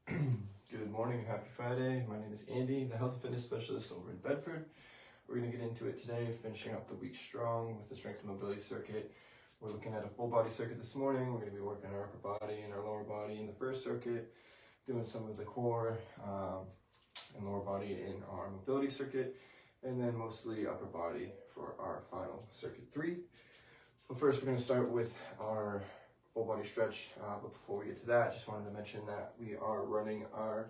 Good morning, happy Friday. My name is Andy, the health and fitness specialist over in Bedford. We're going to get into it today, finishing up the week strong with the strength and mobility circuit. We're looking at a full body circuit this morning. We're going to be working our upper body and our lower body in the first circuit, doing some of the core and lower body in our mobility circuit, and then mostly upper body for our final circuit 3. But first, we're going to start with our full body stretch, but before we get to that, just wanted to mention that we are running our,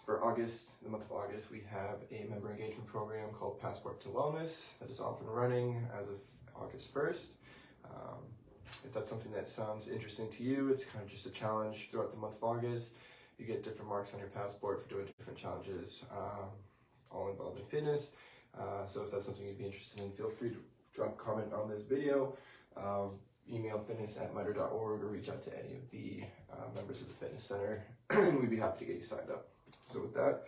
for August, the month of August, we have a member engagement program called Passport to Wellness that is off and running as of August 1st. If that's something that sounds interesting to you, it's kind of just a challenge throughout the month of August. You get different marks on your passport for doing different challenges, all involved in fitness. So if that's something you'd be interested in, feel free to drop a comment on this video. Email fitness@miter.org or reach out to any of the members of the fitness center, and we'd be happy to get you signed up. So with that,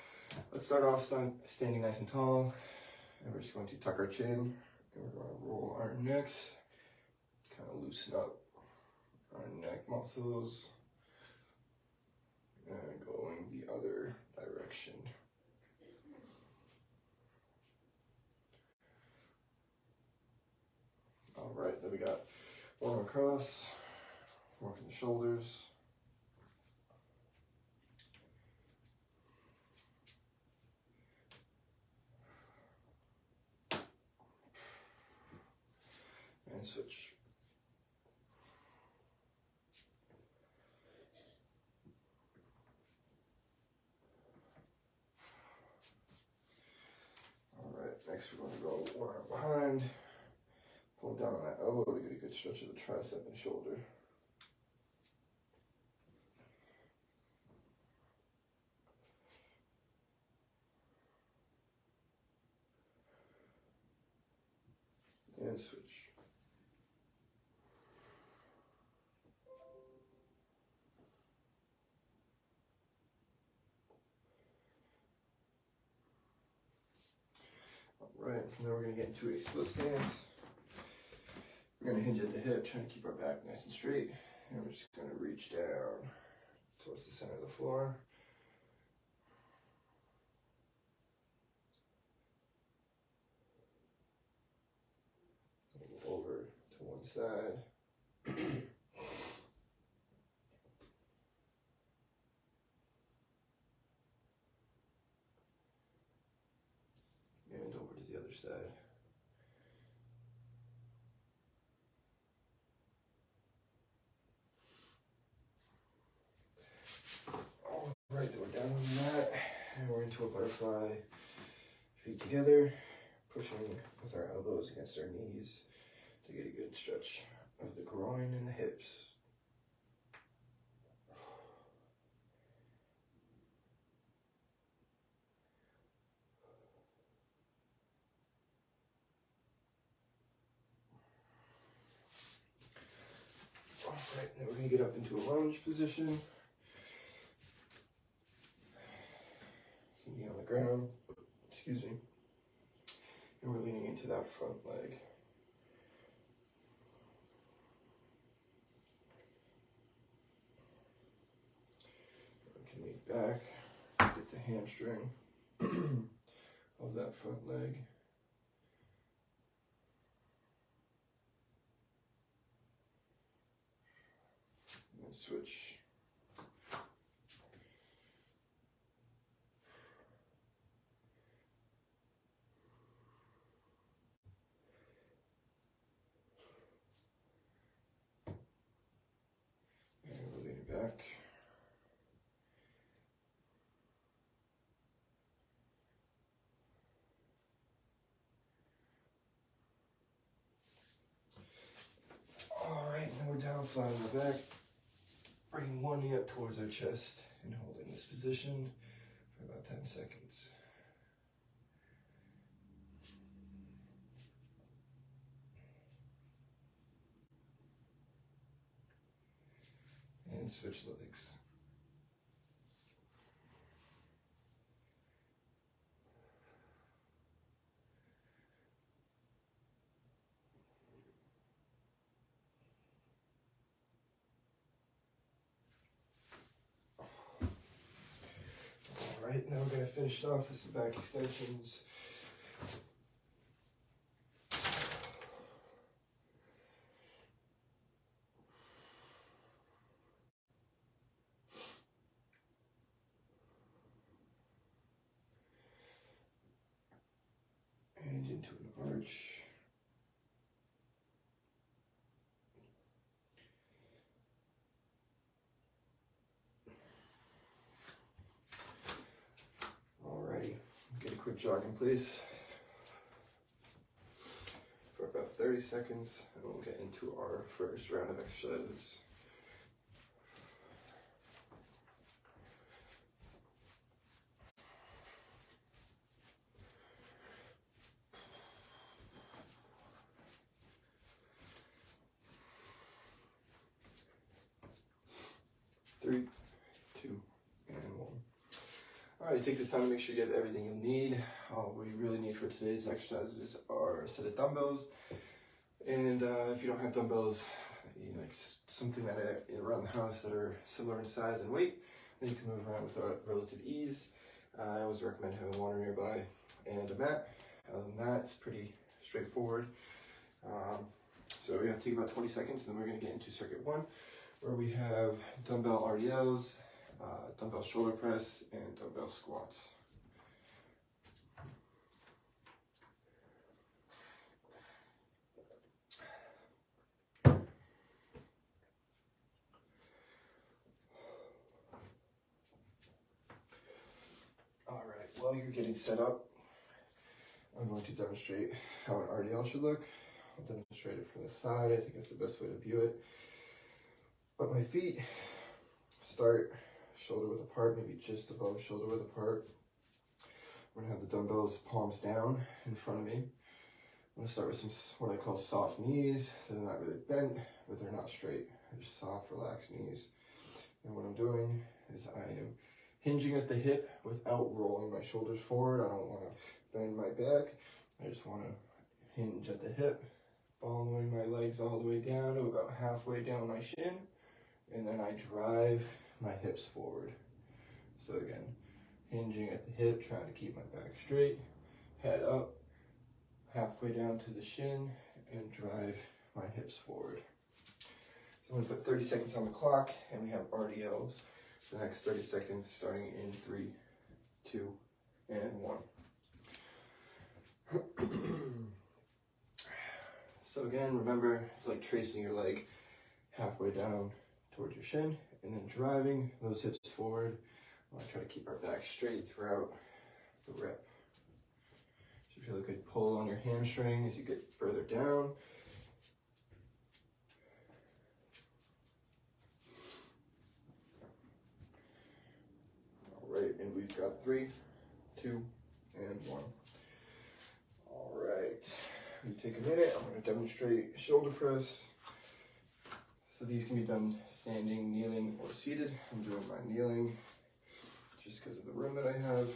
let's start off standing nice and tall, and we're just going to tuck our chin, and we're going to roll our necks, kind of loosen up our neck muscles, and going the other direction. All right, then we got arm across, working the shoulders. And switch. All right, next we're going to go one arm behind, pull down on that elbow to get a good stretch of the tricep and shoulder. And switch. Alright, from there we're going to get into a split stance. We're going to hinge at the hip, trying to keep our back nice and straight. And we're just going to reach down towards the center of the floor. Over to one side. And over to the other side. All right, then we're down on the mat, and we're into a butterfly. Feet together, pushing with our elbows against our knees to get a good stretch of the groin and the hips. All right, then we're going to get up into a lunge position. Sitting on the ground, excuse me. And we're leaning into that front leg. We can lean back, get the hamstring of that front leg. And then switch. And we're leaning back. All right, then we're down flat on the back. Bringing one knee up towards our chest and holding this position for about 10 seconds. And switch legs. right, now we're going to finish it off with some back extensions. And into an arch. Alrighty, get a quick jogging please for about 30 seconds, and we'll get into our first round of exercises. Three, two, and one. Alright, take this time to make sure you have everything you need. All we really need for today's exercises are a set of dumbbells. And if you don't have dumbbells, like something that around the house that are similar in size and weight, then you can move around with relative ease. I always recommend having water nearby and a mat. Other than that, it's pretty straightforward. So yeah, take about 20 seconds, and then we're going to get into circuit one, where we have dumbbell RDLs, dumbbell shoulder press, and dumbbell squats. All right, while you're getting set up, I'm going to demonstrate how an RDL should look. I'll demonstrate it from the side. I think that's the best way to view it. But my feet start shoulder width apart, maybe just above shoulder width apart. I'm gonna have the dumbbells palms down in front of me. I'm gonna start with some what I call soft knees. So they're not really bent, but they're not straight. They're just soft, relaxed knees. And what I'm doing is I am hinging at the hip without rolling my shoulders forward. I don't want to bend my back. I just want to hinge at the hip, following my legs all the way down to about halfway down my shin. And then I drive my hips forward. So again, hinging at the hip, trying to keep my back straight, head up, halfway down to the shin, and drive my hips forward. So I'm going to put 30 seconds on the clock, and we have RDLs for the next 30 seconds, starting in 3, 2, and 1. So again, remember, it's like tracing your leg halfway down towards your shin, and then driving those hips forward. I want to try to keep our back straight throughout the rep. Should feel a good pull on your hamstring as you get further down. All right, and we've got 3, 2, and 1. All right, we take a minute. I'm going to demonstrate shoulder press. So these can be done standing, kneeling, or seated. I'm doing my kneeling just because of the room that I have.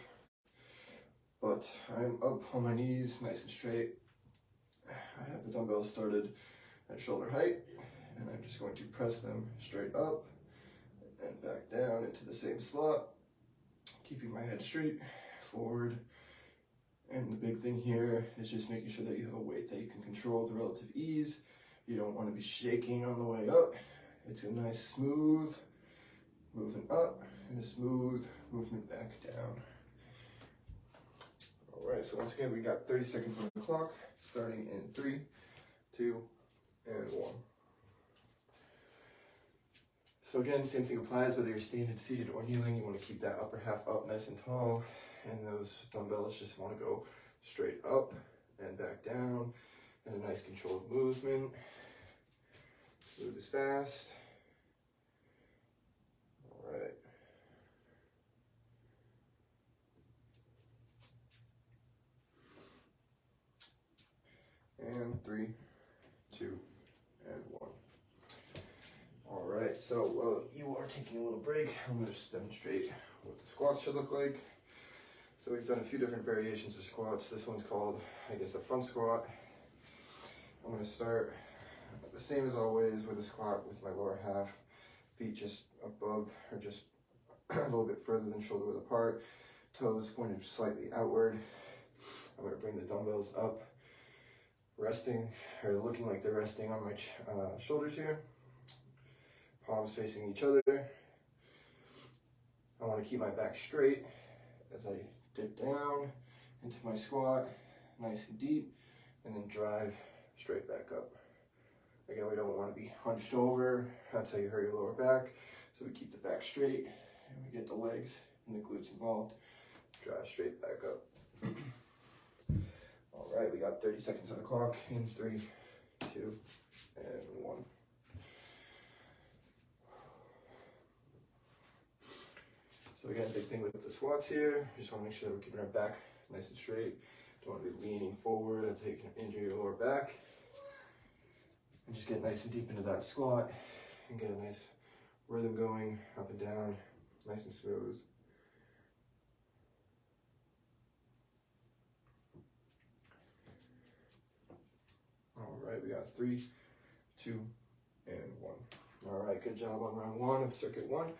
But I'm up on my knees, nice and straight. I have the dumbbells started at shoulder height, and I'm just going to press them straight up and back down into the same slot, keeping my head straight, forward. And the big thing here is just making sure that you have a weight that you can control with relative ease. You don't want to be shaking on the way up. It's a nice smooth movement up and a smooth movement back down. All right, so once again, we got 30 seconds on the clock, starting in 3, 2, and 1. So again, same thing applies whether you're standing, seated, or kneeling. You want to keep that upper half up nice and tall, and those dumbbells just want to go straight up and back down in a nice controlled movement. Smooth as fast. All right. And 3, 2, and 1. All right, so while you are taking a little break, I'm going to just demonstrate what the squats should look like. So we've done a few different variations of squats. This one's called, I guess, a front squat. I'm going to start the same as always with a squat with my lower half, feet just above or just a little bit further than shoulder width apart, toes pointed slightly outward. I'm going to bring the dumbbells up, resting, or looking like they're resting on my shoulders here. Palms facing each other. I want to keep my back straight as I dip down into my squat, nice and deep, and then drive straight back up. Again, we don't want to be hunched over. That's how you hurt your lower back. So we keep the back straight, and we get the legs and the glutes involved. Drive straight back up. All right, we got 30 seconds on the clock in 3, 2, and 1. So again, big thing with the squats here, just want to make sure that we're keeping our back nice and straight. Don't want to be leaning forward, that's how you can injure your lower back. And just get nice and deep into that squat and get a nice rhythm going up and down, nice and smooth. All right, we got 3, 2, and 1. All right, good job on round 1 of circuit 1.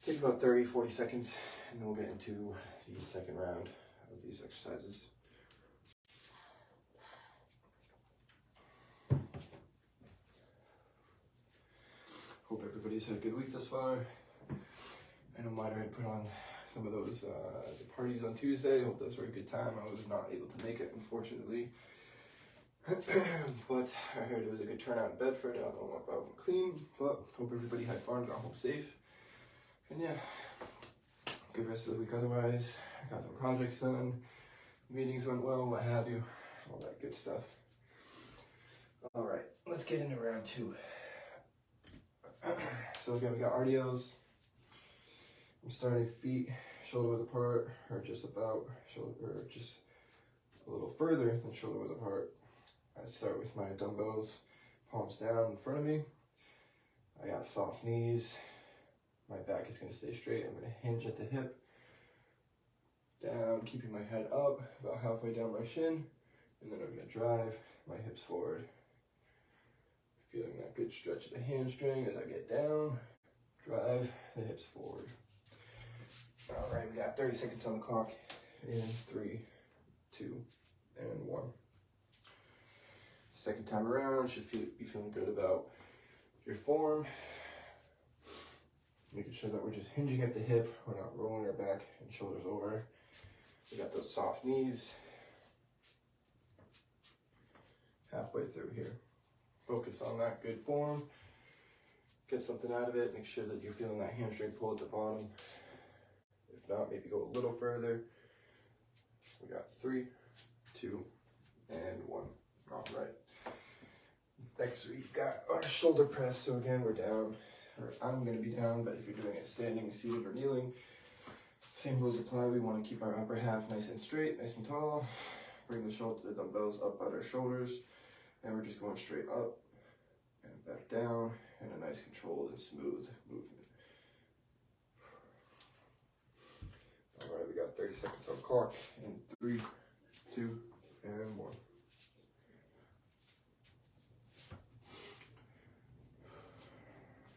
Take about 30, 40 seconds, and then we'll get into the second round of these exercises. Hope everybody's had a good week thus far. I know Miter had put on some of those the parties on Tuesday. Hope those were a good time. I was not able to make it, unfortunately. But I heard it was a good turnout in Bedford. I don't know about McLean, but hope everybody had fun, got home safe. And yeah, good rest of the week otherwise. I got some projects done, meetings went well, what have you, all that good stuff. All right, let's get into round 2. So again, we got RDLs. I'm starting feet shoulder width apart, or just about shoulder, or just a little further than shoulder width apart. I start with my dumbbells, palms down in front of me. I got soft knees. My back is going to stay straight. I'm going to hinge at the hip, down, keeping my head up about halfway down my shin, and then I'm going to drive my hips forward. Feeling that good stretch of the hamstring as I get down, drive the hips forward. All right, we got 30 seconds on the clock in 3, 2, and 1. Second time around, should be feeling good about your form. Making sure that we're just hinging at the hip, we're not rolling our back and shoulders over. We got those soft knees. Halfway through here. Focus on that good form. Get something out of it. Make sure that you're feeling that hamstring pull at the bottom. If not, maybe go a little further. We got 3, 2, and 1. All right. Next, we've got our shoulder press. So again, we're down, or I'm going to be down, but if you're doing it standing, seated, or kneeling, same rules apply. We want to keep our upper half nice and straight, nice and tall. Bring the dumbbells up at our shoulders, and we're just going straight up and back down in a nice controlled and smooth movement. All right, we got 30 seconds on the clock in 3, 2, and 1.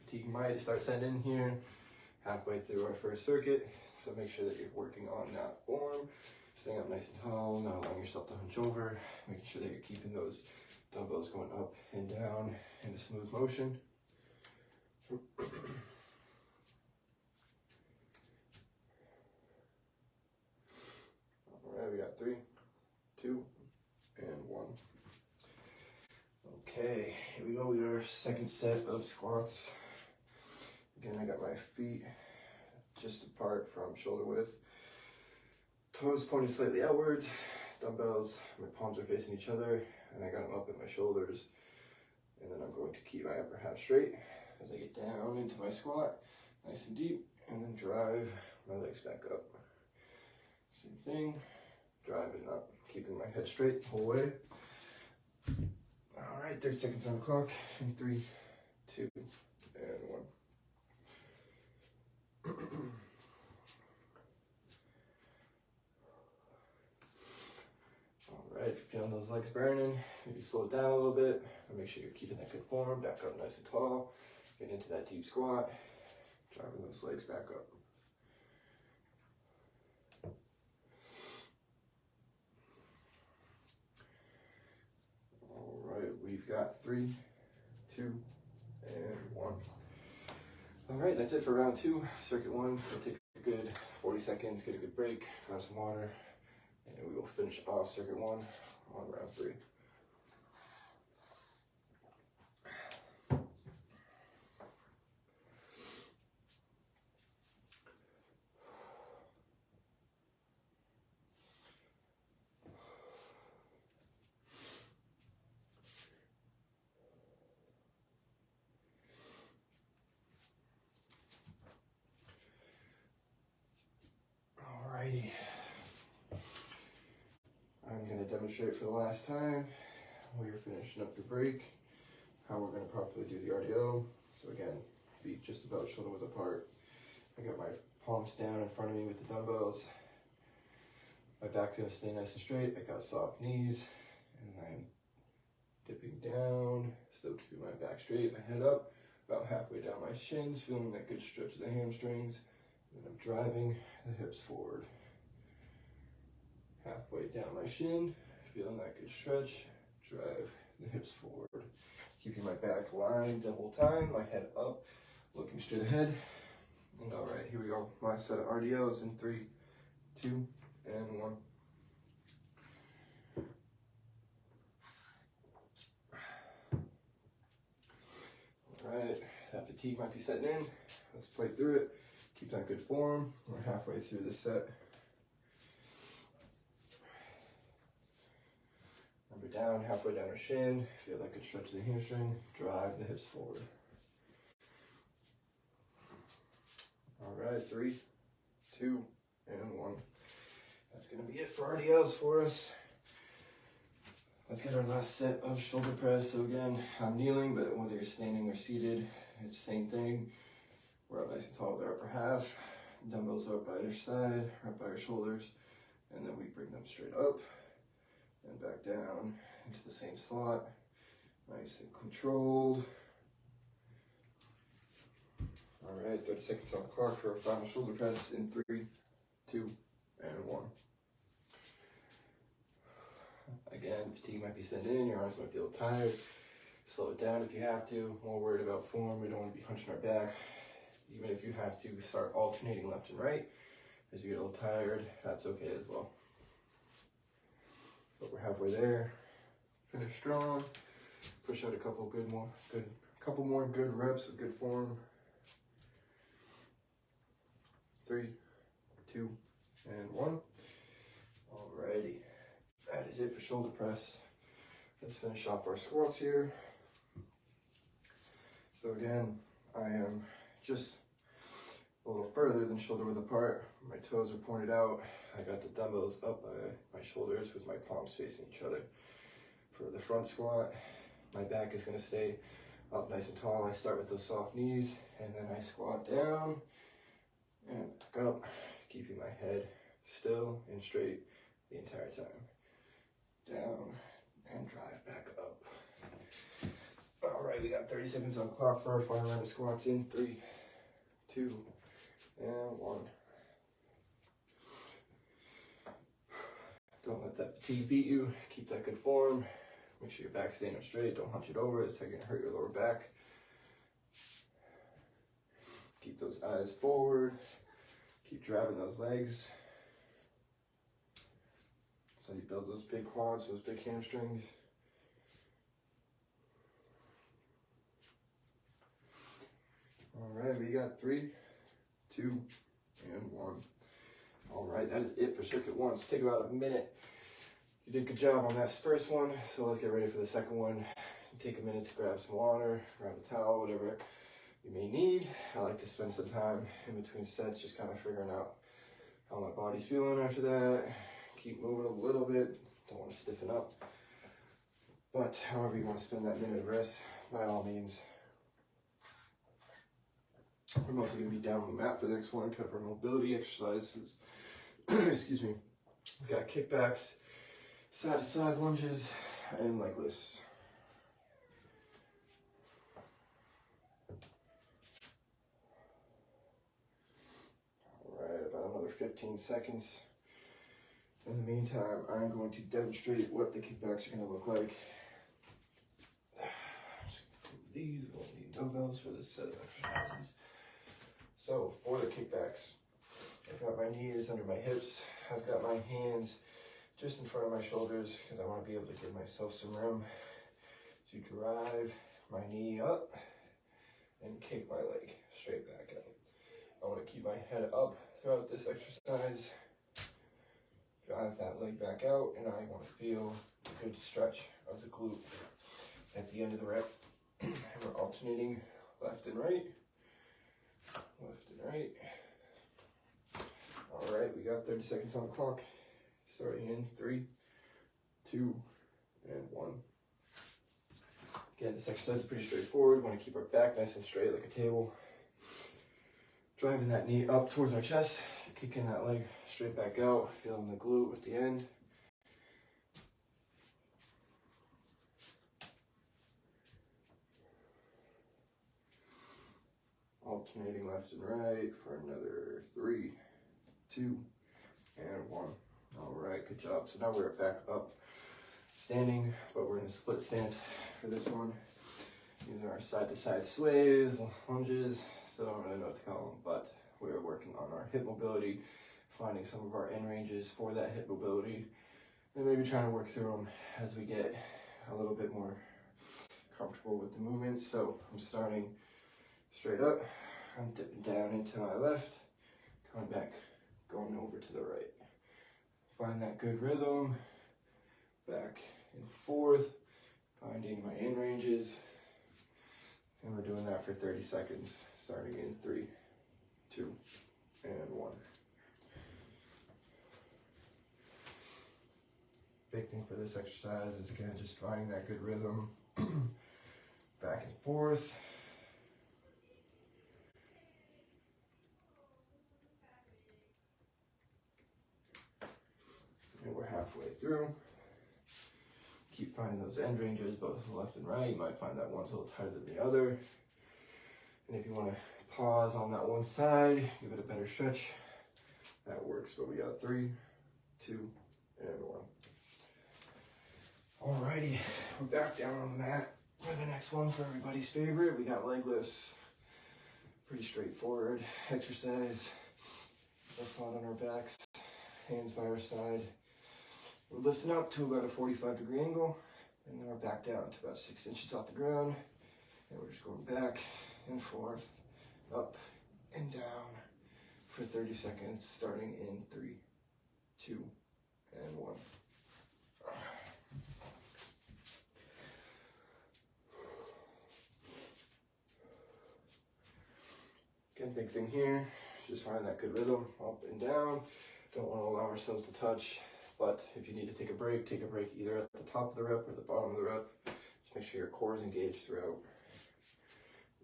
Fatigue might start setting in here halfway through our first circuit, so make sure that you're working on that form, staying up nice and tall, not allowing yourself to hunch over, making sure that you're keeping those dumbbells going up and down in a smooth motion. All right, we got 3, 2, and 1. Okay, here we go with our second set of squats. Again, I got my feet just apart from shoulder width. Toes pointed slightly outwards. Dumbbells, my palms are facing each other, and I got them up at my shoulders. And then I'm going to keep my upper half straight as I get down into my squat, nice and deep, and then drive my legs back up. Same thing, driving up, keeping my head straight the whole way. All right, 30 seconds on the clock in 3, 2, and 1. All right, if you're feeling those legs burning, maybe slow it down a little bit, and make sure you're keeping that good form, back up nice and tall, get into that deep squat, driving those legs back up. 3, 2, and 1. All right, that's it for round 2, circuit 1. So take a good 40 seconds, get a good break, grab some water, and we will finish off circuit 1 on round 3. Alrighty. I'm going to demonstrate for the last time while you're finishing up your break how we're going to properly do the RDO. So again, feet just about shoulder width apart. I got my palms down in front of me with the dumbbells. My back's going to stay nice and straight. I got soft knees, and I'm dipping down, still keeping my back straight, my head up, about halfway down my shins, feeling that good stretch of the hamstrings. And I'm driving the hips forward. Halfway down my shin, feeling that good stretch, drive the hips forward. Keeping my back lined the whole time, my head up, looking straight ahead. And all right, here we go. My set of RDOs in 3, 2, and 1. All right, that fatigue might be setting in. Let's play through it. Keep that good form. We're halfway through the set. Remember down, halfway down our shin. Feel that good stretch of the hamstring. Drive the hips forward. All right, 3, 2, and 1. That's gonna be it for RDLs for us. Let's get our last set of shoulder press. So again, I'm kneeling, but whether you're standing or seated, it's the same thing. We're up nice and tall with our upper half. Dumbbells up by your side, up by your shoulders, and then we bring them straight up and back down into the same slot. Nice and controlled. All right, 30 seconds on the clock for our final shoulder press in 3, 2, and 1. Again, fatigue might be setting in, your arms might be a little tired. Slow it down if you have to. More worried about form, we don't want to be hunching our back. Even if you have to start alternating left and right as you get a little tired, that's okay as well. But we're halfway there. Finish strong. Push out a couple more good reps with good form. 3, 2, and 1. Alrighty. That is it for shoulder press. Let's finish off our squats here. So again, I am just a little further than shoulder width apart. My toes are pointed out. I got the dumbbells up by my shoulders with my palms facing each other. For the front squat, my back is going to stay up nice and tall. I start with those soft knees, and then I squat down and back up, keeping my head still and straight the entire time. Down and drive back up. All right, we got 30 seconds on the clock for our final round of squats in 3, 2, and 1. Don't let that fatigue beat you. Keep that good form. Make sure your back's staying up straight. Don't hunch it over. It's how you're gonna hurt your lower back. Keep those eyes forward. Keep driving those legs. So you build those big quads, those big hamstrings. All right, we got 3, 2, and 1. All right, that is it for circuit 1. So take about a minute. You did a good job on that first one, so let's get ready for the second one. Take a minute to grab some water, grab a towel, whatever you may need. I like to spend some time in between sets just kind of figuring out how my body's feeling after that. Keep moving a little bit, don't want to stiffen up. But however you want to spend that minute of rest, by all means. We're mostly going to be down on the mat for the next one, kind of our mobility exercises. Excuse me. We got kickbacks, side to side lunges, and leg lifts. All right, about another 15 seconds. In the meantime, I'm going to demonstrate what the kickbacks are going to look like. dumbbells for this set of exercises. So for the kickbacks, I've got my knees under my hips. I've got my hands just in front of my shoulders because I want to be able to give myself some room to drive my knee up and kick my leg straight back out. I want to keep my head up throughout this exercise, drive that leg back out, and I want to feel a good stretch of the glute at the end of the rep. And we're alternating left and right, left and right. All right, we got 30 seconds on the clock. Starting in 3, 2, and 1. Again, this exercise is pretty straightforward. We want to keep our back nice and straight like a table. Driving that knee up towards our chest, kicking that leg straight back out, feeling the glute at the end. Alternating left and right for another 3, 2, and 1. All right, good job. So now we're back up standing, but we're in a split stance for this one. These are our side-to-side sways, lunges. Still don't really know what to call them, but we're working on our hip mobility, finding some of our end ranges for that hip mobility, and maybe trying to work through them as we get a little bit more comfortable with the movement. So I'm starting straight up. I'm dipping down into my left, coming back, going over to the right. Find that good rhythm, back and forth, finding my end ranges, and we're doing that for 30 seconds, starting in 3, 2, and 1. Big thing for this exercise is, again, just finding that good rhythm, back and forth. And we're halfway through. Keep finding those end ranges, both left and right. You might find that one's a little tighter than the other. And if you want to pause on that one side, give it a better stretch, that works. But we got 3, 2, and 1. Alrighty, we're back down on the mat for the next one for everybody's favorite. We got leg lifts. Pretty straightforward exercise. We're flat on our backs, hands by our side. We're lifting up to about a 45-degree angle, and then we're back down to about 6 inches off the ground. And we're just going back and forth, up and down for 30 seconds, starting in 3, 2, and 1. Again, big thing here, just finding that good rhythm, up and down. Don't want to allow ourselves to touch. But if you need to take a break either at the top of the rep or the bottom of the rep. Just make sure your core is engaged throughout.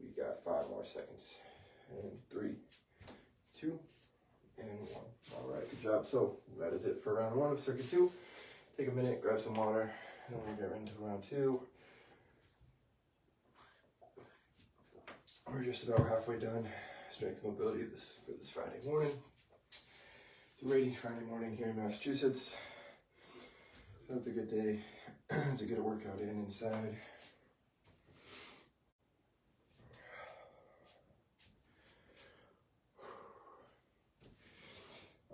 We got 5 more seconds. And 3, 2, and 1. All right, good job. So that is it for round 1 of circuit 2. Take a minute, grab some water, and we'll get into round 2. We're just about halfway done. Strength and mobility for this Friday morning. It's a rainy Friday morning here in Massachusetts, so it's a good day to get a workout in inside.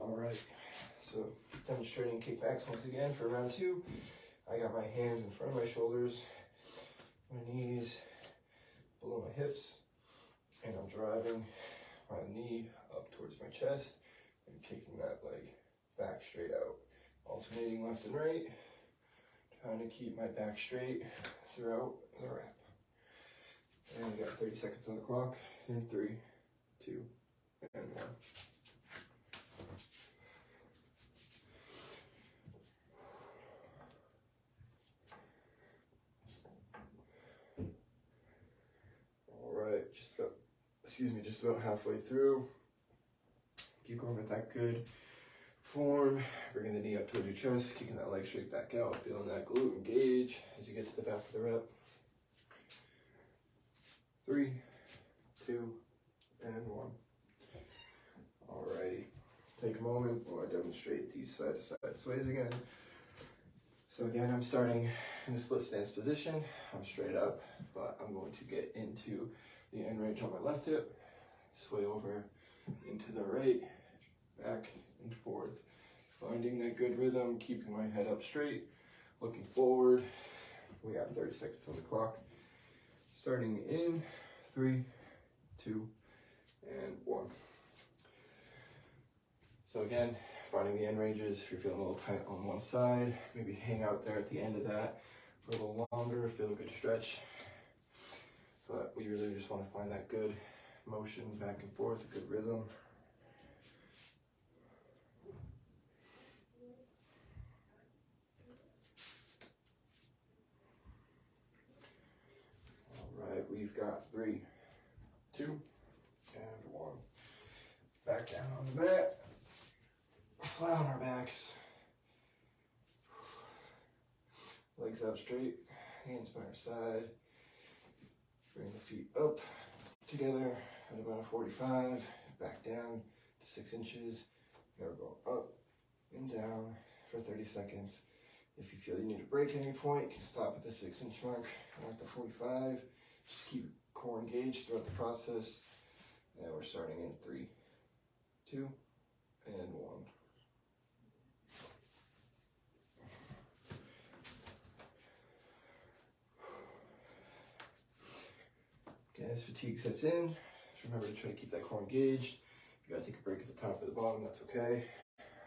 All right, so demonstrating kickbacks once again for round 2. I got my hands in front of my shoulders, my knees below my hips, and I'm driving my knee up towards my chest and kicking that leg back straight out. Alternating left and right, trying to keep my back straight throughout the rep. And we got 30 seconds on the clock in 3, 2, and 1. Just about halfway through. Keep going with that good form. Bringing the knee up towards your chest, kicking that leg straight back out, feeling that glute engage as you get to the back of the rep. 3, 2, and 1. Alrighty. Take a moment while I demonstrate these side-to-side sways again. So again, I'm starting in the split stance position. I'm straight up, but I'm going to get into the end range on my left hip, sway over into the right, back and forth, finding that good rhythm, keeping my head up straight, looking forward. We got 30 seconds on the clock. Starting in 3, 2, and 1. So again, finding the end ranges. If you're feeling a little tight on one side, maybe hang out there at the end of that for a little longer, feel a good stretch. But we really just want to find that good motion back and forth, a good rhythm. All right, we've got 3, 2, and 1. Back down on the mat, flat on our backs. Legs out straight, hands by our side. Bring the feet up together at about a 45, back down to 6 inches. Now we're going up and down for 30 seconds. If you feel you need a break at any point, you can stop at the 6-inch mark or at the 45. Just keep core engaged throughout the process. And we're starting in 3, 2, and 1. Again, as fatigue sets in, just remember to try to keep that core engaged. If you gotta take a break at the top or the bottom, that's okay.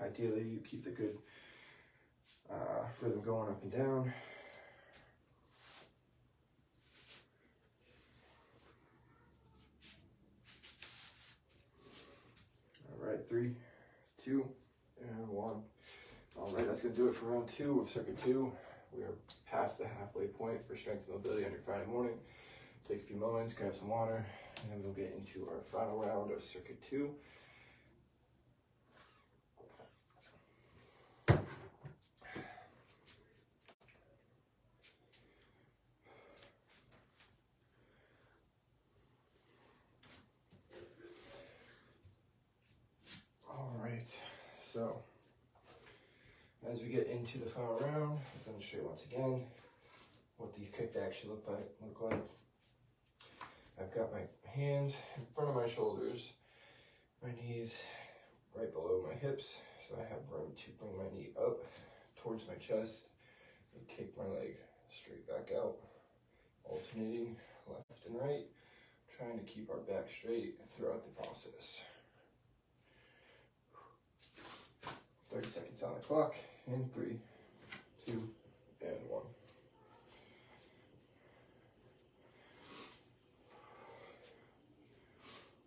Ideally, you keep the good rhythm going up and down. All right, 3, 2, and 1. All right, that's gonna do it for round 2 of circuit 2. We are past the halfway point for strength and mobility on your Friday morning. Take a few moments, grab some water, and then we'll get into our final round of circuit 2. All right, so as we get into the final round, I'll demonstrate once again what these kickbacks should look like. I've got my hands in front of my shoulders, my knees right below my hips, so I have room to bring my knee up towards my chest and kick my leg straight back out, alternating left and right, trying to keep our back straight throughout the process. 30 seconds on the clock, in 3, 2, and 1.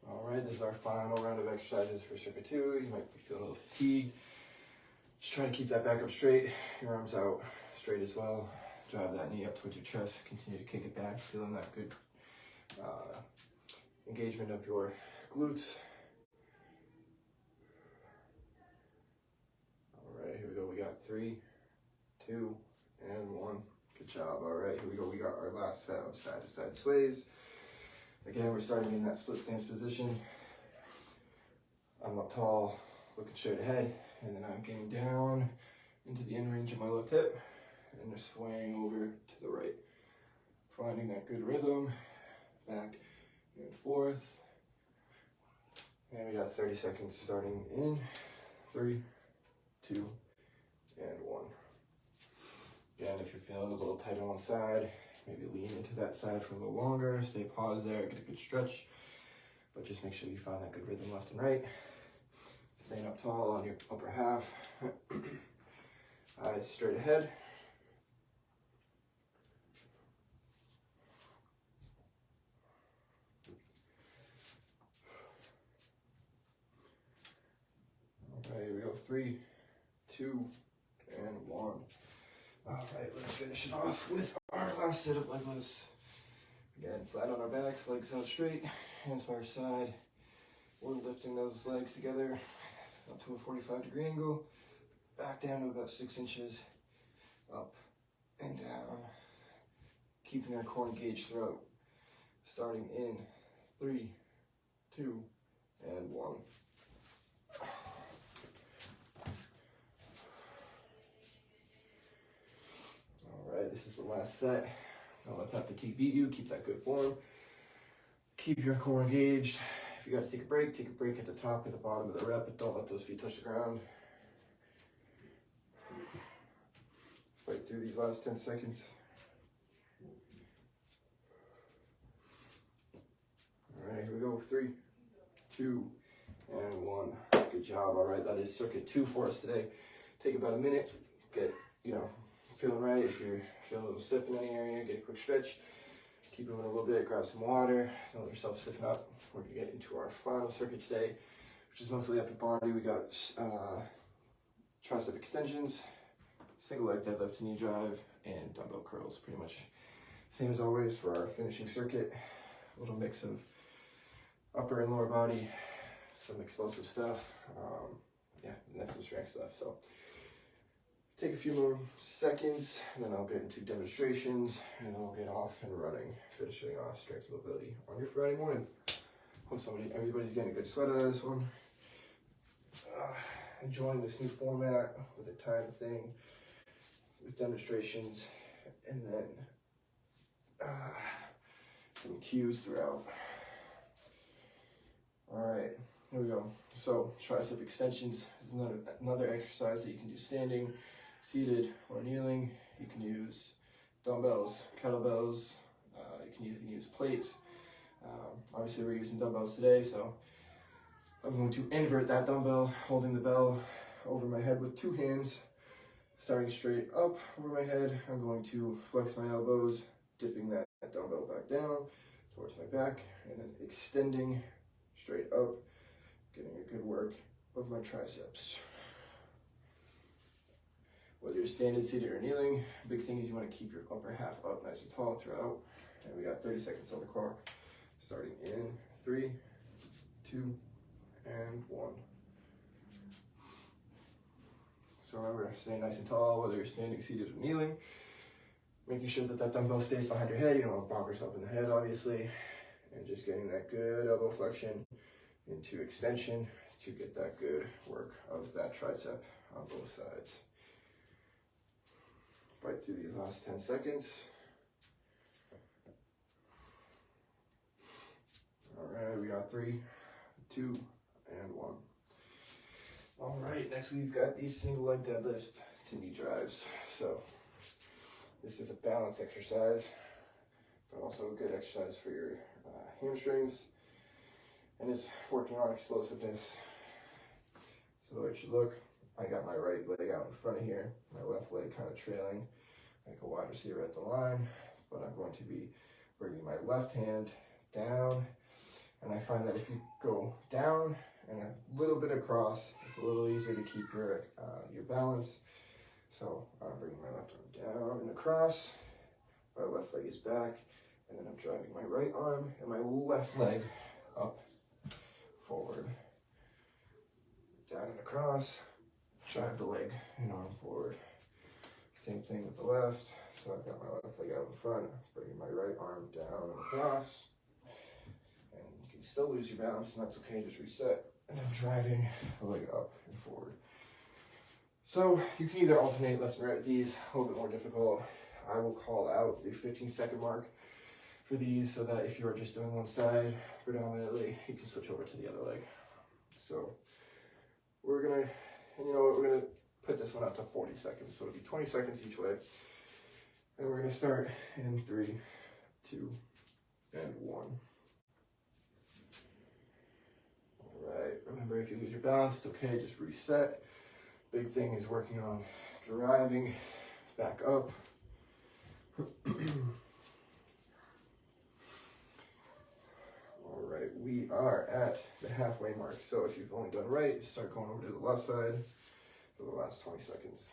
All right, this is our final round of exercises for circuit 2. You might be feeling a little fatigued. Just try to keep that back up straight, your arms out straight as well. Drive that knee up towards your chest, continue to kick it back, feeling that good engagement of your glutes. All right, here we go. We got 3, 2, and 1. Good job. All right, here we go. We got our last set of side-to-side sways. Again, we're starting in that split stance position. I'm up tall, looking straight ahead, and then I'm getting down into the end range of my left hip, and just swaying over to the right. Finding that good rhythm, back and forth. And we got 30 seconds starting in 3, 2, and 1. Again, if you're feeling a little tight on one side, maybe lean into that side for a little longer, stay paused there, get a good stretch, but just make sure you find that good rhythm left and right. Staying up tall on your upper half, eyes straight ahead. All right, here we go, 3, 2, and 1. All right, let's finish it off with our last set of leg lifts. Again, flat on our backs, legs out straight, hands by our side. We're lifting those legs together up to a 45-degree angle, back down to about 6 inches, up and down, keeping our core engaged throughout. Starting in 3, 2, and 1. last set. Don't let that fatigue beat you. Keep that good form. Keep your core engaged. If you got to take a break at the top, at the bottom of the rep, but don't let those feet touch the ground. Fight through these last 10 seconds. All right, here we go. 3, 2, and 1. Good job. All right, that is circuit 2 for us today. Take about a minute. Get, feeling right. If you're feeling a little stiff in any area, get a quick stretch. Keep moving a little bit. Grab some water. Don't let yourself stiffen up. We're going to get into our final circuit today, which is mostly upper body. We got tricep extensions, single leg deadlift to knee drive, and dumbbell curls. Pretty much same as always for our finishing circuit. A little mix of upper and lower body, some explosive stuff, and then some strength stuff. So take a few more seconds, and then I'll get into demonstrations, and then we'll get off and running, finishing off strength and mobility on your Friday morning. Hope everybody's getting a good sweat out of this one. Enjoying this new format with a time thing, with demonstrations, and then some cues throughout. All right, here we go. So tricep extensions is another exercise that you can do standing, seated, or kneeling. You can use dumbbells, kettlebells. You can even use plates. Obviously, we're using dumbbells today, so I'm going to invert that dumbbell, holding the bell over my head with 2 hands, starting straight up over my head. I'm going to flex my elbows, dipping that dumbbell back down towards my back, and then extending straight up, getting a good work of my triceps. Whether you're standing, seated, or kneeling, big thing is you want to keep your upper half up nice and tall throughout. And we got 30 seconds on the clock, starting in 3, 2, and 1. So remember, stay nice and tall, whether you're standing, seated, or kneeling. Making sure that dumbbell stays behind your head. You don't want to bonk yourself in the head, obviously. And just getting that good elbow flexion into extension to get that good work of that tricep on both sides. Fight through these last 10 seconds. All right, we got 3, 2, and 1. All right, next we've got these single leg deadlift to knee drives. So this is a balance exercise, but also a good exercise for your hamstrings, and it's working on explosiveness. So the way it should look, I got my right leg out in front of here, my left leg kind of trailing like a wide receiver at the line, but I'm going to be bringing my left hand down, and I find that if you go down and a little bit across, it's a little easier to keep your balance. So I'm bringing my left arm down and across, my left leg is back, and then I'm driving my right arm and my left leg up, forward, down and across, drive the leg and arm forward. Same thing with the left. So I've got my left leg out in front, bringing my right arm down and across. And you can still lose your balance, and that's okay, just reset. And then driving the leg up and forward. So you can either alternate left and right with these, a little bit more difficult. I will call out the 15-second mark for these so that if you are just doing one side predominantly, you can switch over to the other leg. So we're gonna, we're gonna put this one out to 40 seconds. So it'll be 20 seconds each way. And we're gonna start in 3, 2, and 1. All right, remember if you lose your balance, it's okay, just reset. Big thing is working on driving back up. All right, we are at the halfway mark. So if you've only done right, start going over to the left side for the last 20 seconds.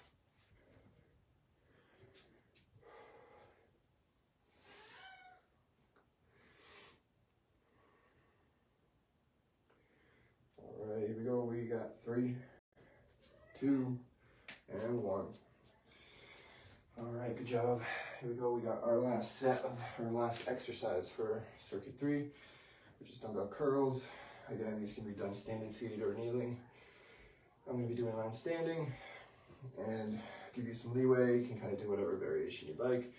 All right, here we go. We got 3, 2, and 1. All right, good job. Here we go. We got our last set of our last exercise for circuit 3, which is dumbbell curls. Again, these can be done standing, seated, or kneeling. I'm going to be doing mine standing and give you some leeway. You can kind of do whatever variation you'd like.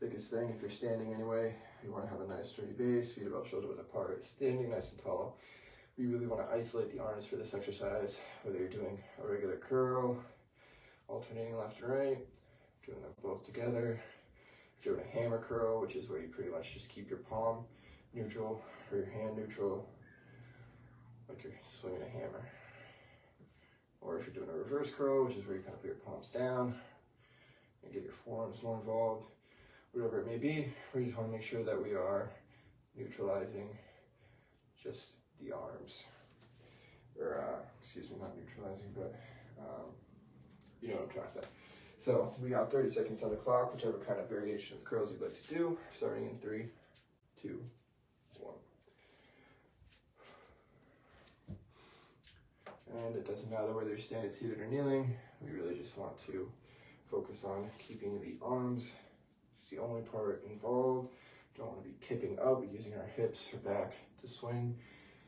Biggest thing, if you're standing anyway, you want to have a nice sturdy base, feet about shoulder width apart, standing nice and tall. We really want to isolate the arms for this exercise, whether you're doing a regular curl, alternating left and right, doing them both together, doing a hammer curl, which is where you pretty much just keep your palm neutral or your hand neutral, like you're swinging a hammer. Or if you're doing a reverse curl, which is where you kind of put your palms down and get your forearms more involved. Whatever it may be, we just want to make sure that we are neutralizing just the arms. Or, excuse me, not neutralizing, but you know what I'm trying to say. So we got 30 seconds on the clock, whichever kind of variation of curls you'd like to do, starting in 3, 2, 1. And it doesn't matter whether you're standing, seated, or kneeling. We really just want to focus on keeping the arms. It's the only part involved. Don't want to be kipping up, using our hips or back to swing.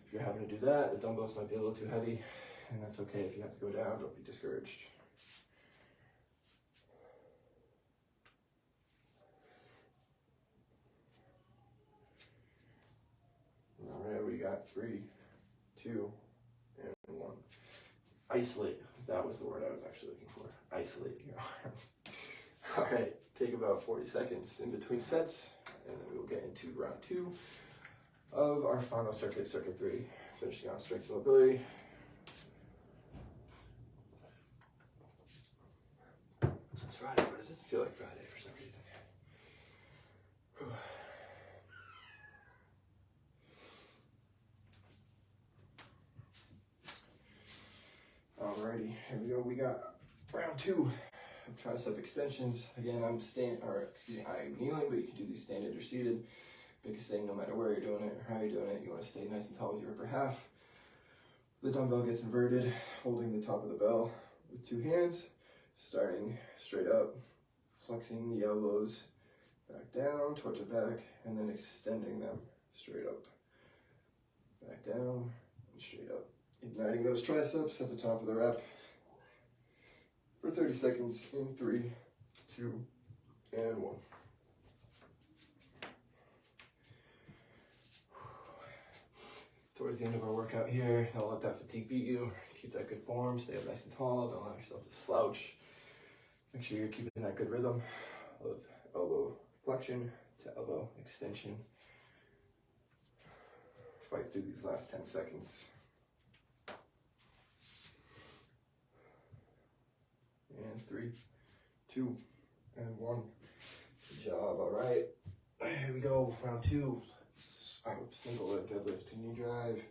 If you're having to do that, the dumbbells might be a little too heavy, and that's okay. If you have to go down, don't be discouraged. All right, we got 3, 2, and 1. Isolate. That was the word I was actually looking for. Isolate your arms. All right, take about 40 seconds in between sets, and then we'll get into round 2 of our final circuit, circuit 3, finishing on strength and mobility. It's Friday, but it doesn't feel like Friday for some reason. Alrighty, here we go. We got round 2 of tricep extensions. Again, I'm kneeling, but you can do these standing or seated. Biggest thing, no matter where you're doing it or how you're doing it, you want to stay nice and tall with your upper half. The dumbbell gets inverted, holding the top of the bell with 2 hands, starting straight up, flexing the elbows back down towards your back, and then extending them straight up, back down, and straight up. Igniting those triceps at the top of the rep for 30 seconds in 3, 2, and 1. Towards the end of our workout here, don't let that fatigue beat you. Keep that good form, stay up nice and tall, don't allow yourself to slouch. Make sure you're keeping that good rhythm of elbow flexion to elbow extension. Fight through these last 10 seconds. And 3, 2, and 1. Good job, all right. Here we go, round 2. Single leg deadlift to knee drive.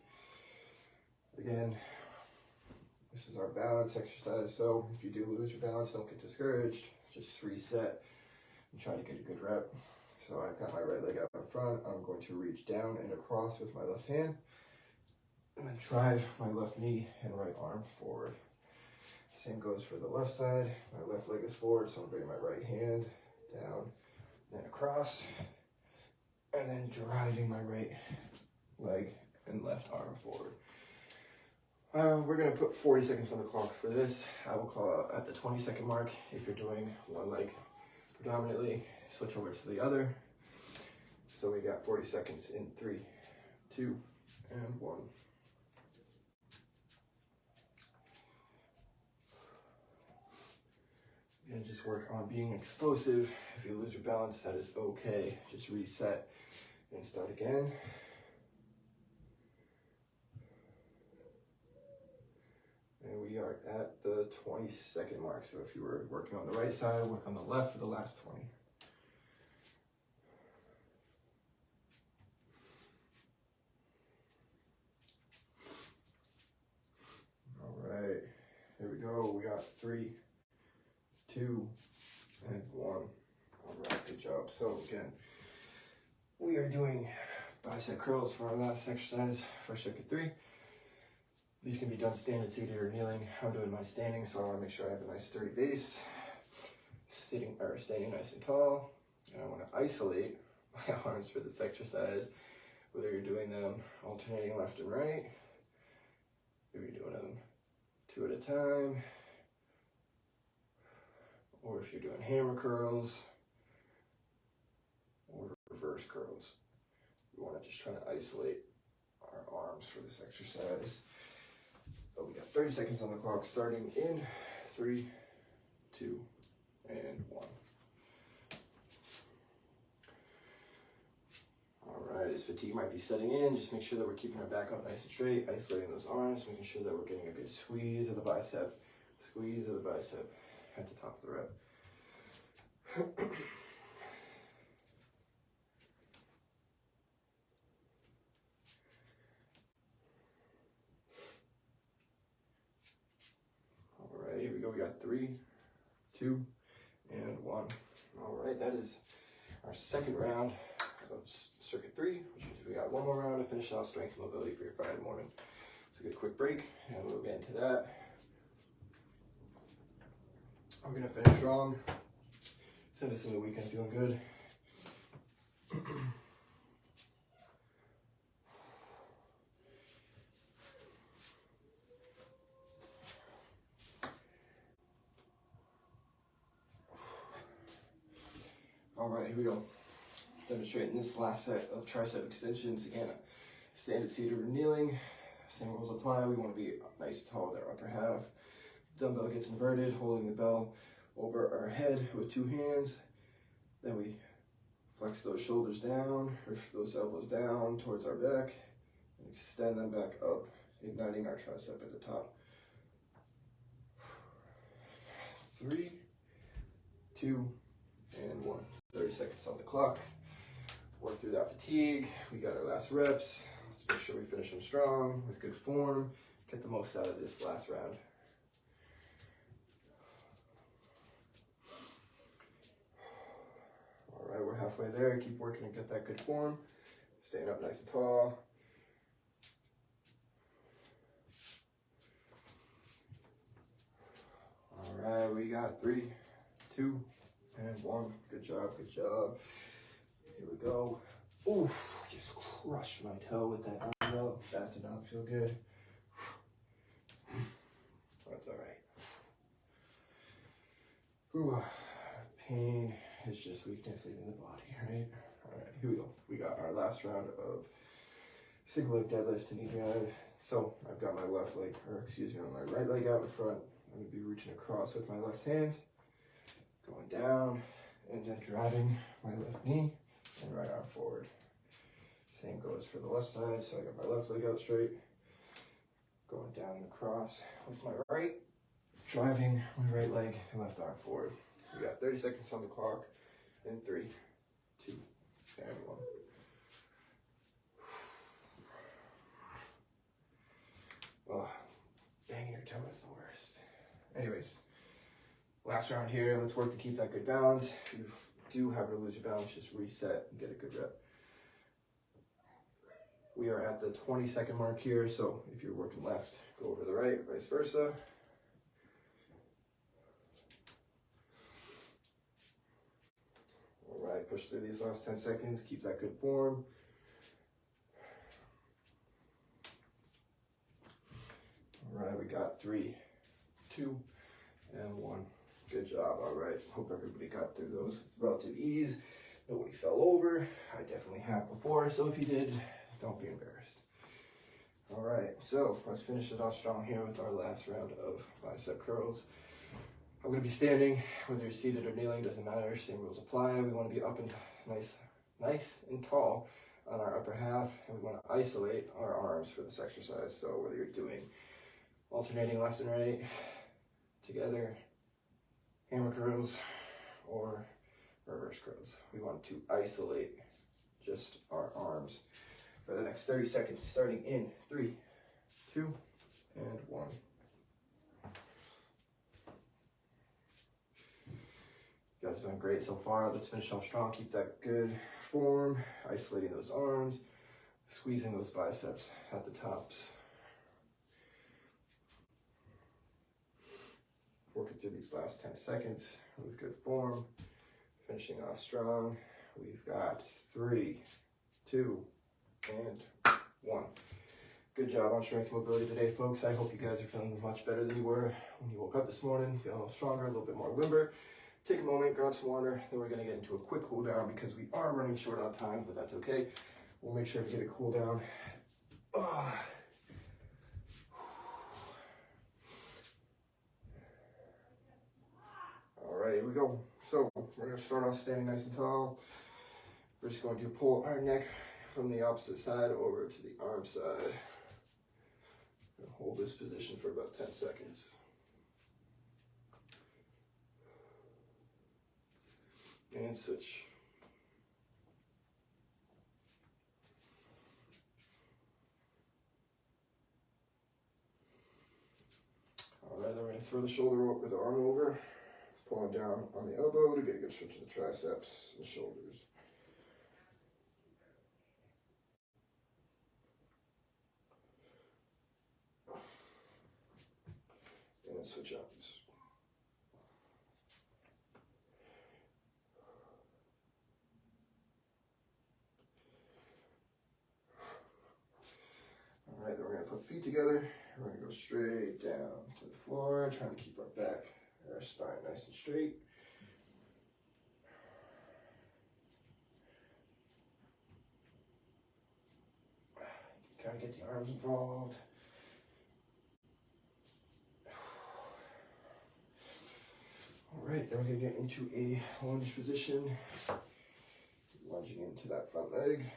Again, this is our balance exercise, so if you do lose your balance, don't get discouraged. Just reset and try to get a good rep. So I've got my right leg out in front. I'm going to reach down and across with my left hand, and then drive my left knee and right arm forward. Same goes for the left side. My left leg is forward, so I'm bringing my right hand down and across, and then driving my right leg and left arm forward. We're going to put 40 seconds on the clock for this. I will call out at the 20-second mark. If you're doing one leg predominantly, switch over to the other. So we got 40 seconds in 3, 2, and 1. And just work on being explosive. If you lose your balance, that is okay. Just reset and start again. And we are at the 20-second mark. So if you were working on the right side, work on the left for the last 20. All right, here we go. We got 3, 2, and 1. All right, good job. So again, we are doing bicep curls for our last exercise for circuit 3. These can be done standing, seated, or kneeling. I'm doing my standing, so I want to make sure I have a nice sturdy base. Standing nice and tall. And I want to isolate my arms for this exercise, whether you're doing them alternating left and right, maybe you're doing them 2 at a time, or if you're doing hammer curls, reverse curls. We want to just try to isolate our arms for this exercise. But we got 30 seconds on the clock, starting in 3, 2, and 1. All right, as fatigue might be setting in, just make sure that we're keeping our back up nice and straight, isolating those arms, making sure that we're getting a good squeeze of the bicep at the top of the rep. All right, here we go. We got 3, 2, and 1. All right, that is our second round of circuit 3, which means we got one more round to finish off strength and mobility for your Friday morning. So get a quick break, and we'll get into that. We're gonna finish strong. Send us in the weekend feeling good. All right, here we go. Demonstrating this last set of tricep extensions. Again, standard seated or kneeling. Same rules apply. We want to be nice and tall with our upper half. The dumbbell gets inverted, holding the bell over our head with 2 hands. Then we flex those shoulders down, or those elbows down towards our back, and extend them back up, igniting our tricep at the top. 3, 2, and 1. 30 seconds on the clock. Work through that fatigue. We got our last reps. Let's make sure we finish them strong with good form. Get the most out of this last round. All right, we're halfway there. Keep working to get that good form. Staying up nice and tall. All right, we got 3, 2, and 1. Good job, good job. Here we go. Ooh, just crushed my toe with that dumbbell. That did not feel good. That's all right. Ooh, pain is just weakness leaving the body, right? All right, here we go. We got our last round of single leg deadlift to knee drive. So I've got my left leg, or excuse me, my right leg out in front. I'm gonna be reaching across with my left hand, going down, and then driving my left knee and right arm forward. Same goes for the left side. So I got my left leg out straight, going down and across with my right, driving my right leg and left arm forward. We got 30 seconds on the clock in 3, 2, and 1. Oh, banging your toe is the worst. Anyways, last round here. Let's work to keep that good balance. If you do happen to lose your balance, just reset and get a good rep. We are at the 20-second mark here, so if you're working left, go over to the right, vice versa. All right, push through these last 10 seconds, keep that good form. All right, we got 3, 2, and 1. Good job. All right, hope everybody got through those with relative ease. Nobody fell over. I definitely have before, so if you did, don't be embarrassed. All right, so let's finish it off strong here with our last round of bicep curls. I'm gonna be standing, whether you're seated or kneeling, doesn't matter, same rules apply. We wanna be up and nice and tall on our upper half, and we wanna isolate our arms for this exercise. So whether you're doing alternating left and right, together, hammer curls, or reverse curls, we want to isolate just our arms for the next 30 seconds, starting in 3, 2, and 1. You guys have done great so far. Let's finish off strong. Keep that good form, isolating those arms, squeezing those biceps at the tops. Working through these last 10 seconds with good form, finishing off strong. We've got 3, 2, and 1. Good job on strength and mobility today, folks. I hope you guys are feeling much better than you were when you woke up this morning, feeling a little stronger, a little bit more limber. take a moment, grab some water, then we're going to get into a quick cool down because we are running short on time, but that's okay. We'll make sure to get a cool down. All right, here we go. So we're going to start off standing nice and tall. We're just going to pull our neck from the opposite side over to the arm side. And hold this position for about 10 seconds. And switch. All right, then we're going to throw the shoulder over, the arm over, pulling down on the elbow to get a good stretch of the triceps and shoulders. And then switch arms. All right, then we're going to put feet together. We're going to go straight down to the floor, trying to keep our back and our spine nice and straight. Kind of get the arms involved. All right, then we're going to get into a lunge position, lunging into that front leg.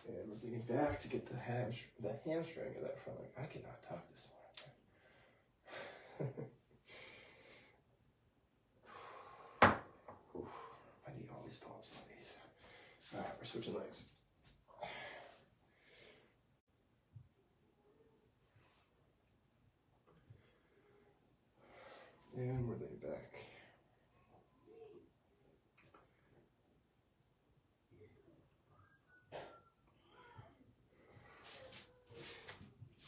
And we're leaning back to get the hamstring of that front leg. I cannot talk this morning. I need all these pumps on these. All right, we're switching legs. And we're leaning back.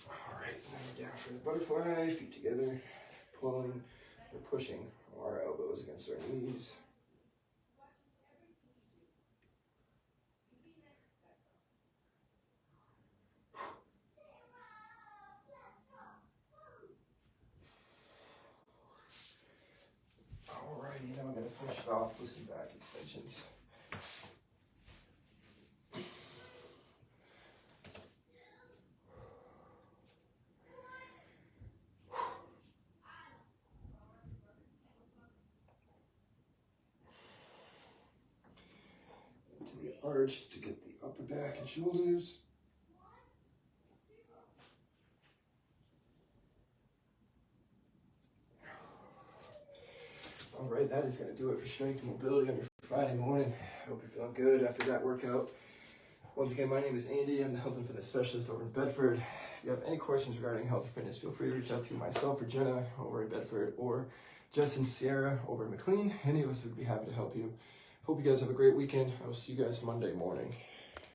All right, now we're down for the butterfly, feet together, pulling or pushing our elbows against our knees. Alrighty, then we're going to finish it off with some back extensions. Into the arch to get the upper back and shoulders. All right, that is going to do it for strength and mobility on your Friday morning. I hope you're feeling good after that workout. Once again, my name is Andy. I'm the health and fitness specialist over in Bedford. If you have any questions regarding health and fitness, feel free to reach out to myself or Jenna over in Bedford, or Jess and Sierra over in McLean. Any of us would be happy to help you. Hope you guys have a great weekend. I will see you guys Monday morning.